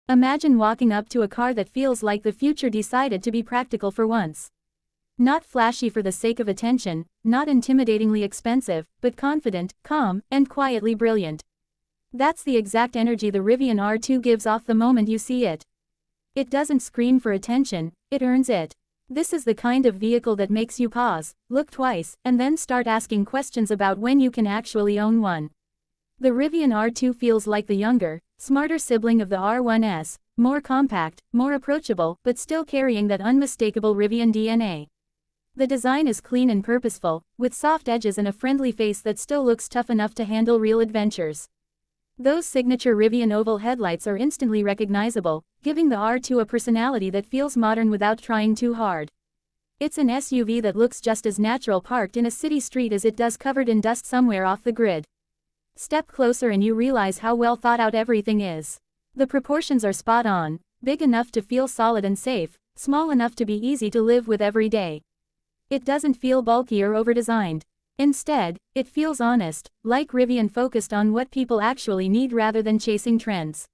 Imagine walking up to a car that feels like the future decided to be practical for once. Not flashy for the sake of attention, not intimidatingly expensive, but confident, calm, and quietly brilliant. That's the exact energy the Rivian R2 gives off the moment you see it. It doesn't scream for attention, it earns it. This is the kind of vehicle that makes you pause, look twice, and then start asking questions about when you can actually own one. The Rivian R2 feels like the younger, smarter sibling of the R1S, more compact, more approachable, but still carrying that unmistakable Rivian DNA. The design is clean and purposeful, with soft edges and a friendly face that still looks tough enough to handle real adventures. Those signature Rivian oval headlights are instantly recognizable, giving the R2 a personality that feels modern without trying too hard. It's an SUV that looks just as natural parked in a city street as it does covered in dust somewhere off the grid. Step closer and you realize how well thought out everything is. The proportions are spot on, big enough to feel solid and safe, small enough to be easy to live with every day. It doesn't feel bulky or over-designed. Instead, it feels honest, like Rivian focused on what people actually need rather than chasing trends.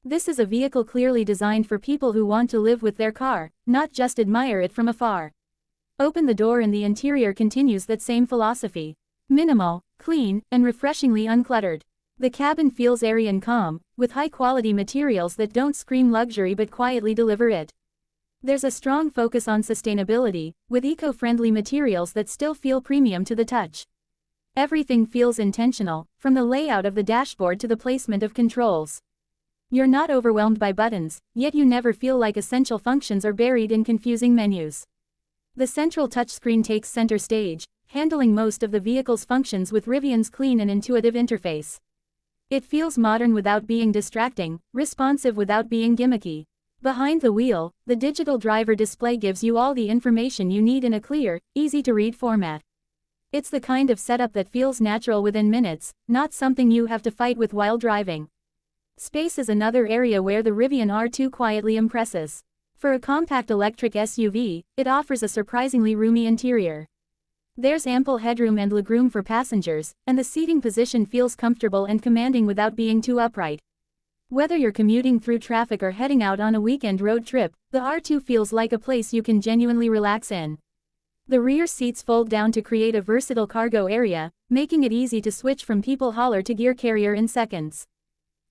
This is a vehicle clearly designed for people who want to live with their car, not just admire it from afar. Open the door and the interior continues that same philosophy. Minimal, clean, and refreshingly uncluttered. The cabin feels airy and calm, with high-quality materials that don't scream luxury but quietly deliver it. There's a strong focus on sustainability, with eco-friendly materials that still feel premium to the touch. Everything feels intentional, from the layout of the dashboard to the placement of controls. You're not overwhelmed by buttons, yet you never feel like essential functions are buried in confusing menus. The central touchscreen takes center stage, handling most of the vehicle's functions with Rivian's clean and intuitive interface. It feels modern without being distracting, responsive without being gimmicky. Behind the wheel, the digital driver display gives you all the information you need in a clear, easy-to-read format. It's the kind of setup that feels natural within minutes, not something you have to fight with while driving. Space is another area where the Rivian R2 quietly impresses. For a compact electric SUV, it offers a surprisingly roomy interior. There's ample headroom and legroom for passengers, and the seating position feels comfortable and commanding without being too upright. Whether you're commuting through traffic or heading out on a weekend road trip, the R2 feels like a place you can genuinely relax in. The rear seats fold down to create a versatile cargo area, making it easy to switch from people hauler to gear carrier in seconds.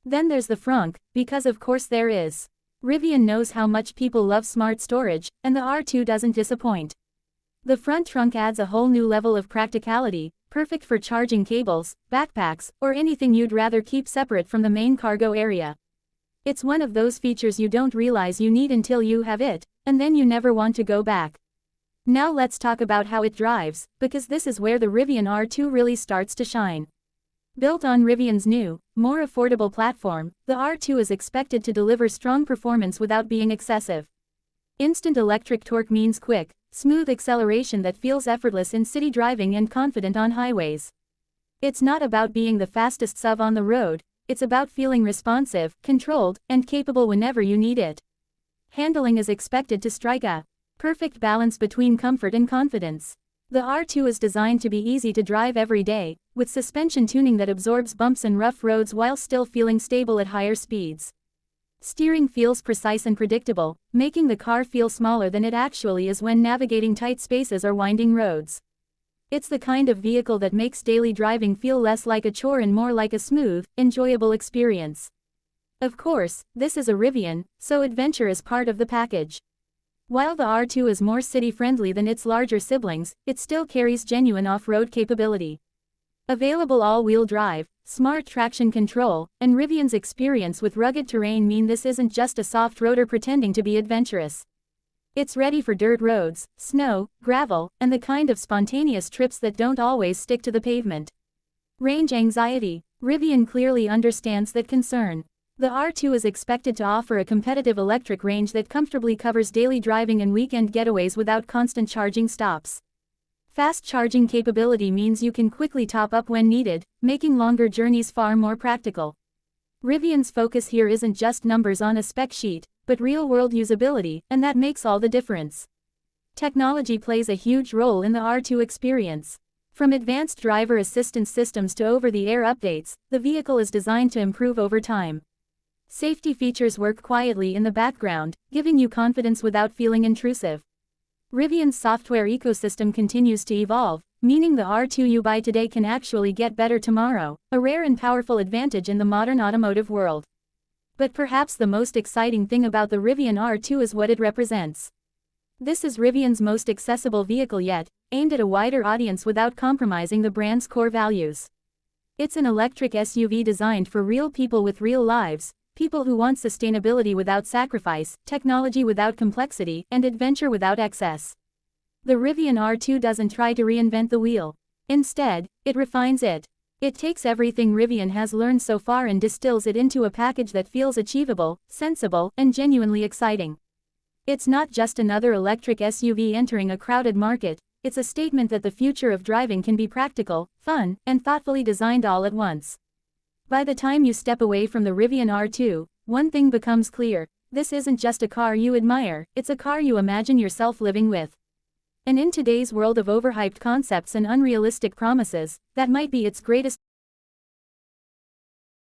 Then there's the frunk, because of course there is. Rivian knows how much people love smart storage, and the R2 doesn't disappoint. The front trunk adds a whole new level of practicality, perfect for charging cables, backpacks, or anything you'd rather keep separate from the main cargo area. It's one of those features you don't realize you need until you have it, and then you never want to go back. Now let's talk about how it drives, because this is where the Rivian R2 really starts to shine. Built on Rivian's new, more affordable platform, the R2 is expected to deliver strong performance without being excessive. Instant electric torque means quick, smooth acceleration that feels effortless in city driving and confident on highways. It's not about being the fastest SUV on the road, it's about feeling responsive, controlled, and capable whenever you need it. Handling is expected to strike a perfect balance between comfort and confidence. The R2 is designed to be easy to drive every day, with suspension tuning that absorbs bumps and rough roads while still feeling stable at higher speeds. Steering feels precise and predictable, making the car feel smaller than it actually is when navigating tight spaces or winding roads. It's the kind of vehicle that makes daily driving feel less like a chore and more like a smooth, enjoyable experience. Of course, this is a Rivian, so adventure is part of the package. While the R2 is more city-friendly than its larger siblings, it still carries genuine off-road capability. Available all-wheel drive, smart traction control, and Rivian's experience with rugged terrain mean this isn't just a soft roader pretending to be adventurous. It's ready for dirt roads, snow, gravel, and the kind of spontaneous trips that don't always stick to the pavement. Range anxiety. Rivian clearly understands that concern. The R2 is expected to offer a competitive electric range that comfortably covers daily driving and weekend getaways without constant charging stops. Fast charging capability means you can quickly top up when needed, making longer journeys far more practical. Rivian's focus here isn't just numbers on a spec sheet, but real-world usability, and that makes all the difference. Technology plays a huge role in the R2 experience. From advanced driver assistance systems to over-the-air updates, the vehicle is designed to improve over time. Safety features work quietly in the background, giving you confidence without feeling intrusive. Rivian's software ecosystem continues to evolve, meaning the R2 you buy today can actually get better tomorrow, a rare and powerful advantage in the modern automotive world. But perhaps the most exciting thing about the Rivian R2 is what it represents. This is Rivian's most accessible vehicle yet, aimed at a wider audience without compromising the brand's core values. It's an electric SUV designed for real people with real lives, people who want sustainability without sacrifice, technology without complexity, and adventure without excess. The Rivian R2 doesn't try to reinvent the wheel. Instead, it refines it. It takes everything Rivian has learned so far and distills it into a package that feels achievable, sensible, and genuinely exciting. It's not just another electric SUV entering a crowded market, it's a statement that the future of driving can be practical, fun, and thoughtfully designed all at once. By the time you step away from the Rivian R2, one thing becomes clear: this isn't just a car you admire, it's a car you imagine yourself living with. And in today's world of overhyped concepts and unrealistic promises, that might be its greatest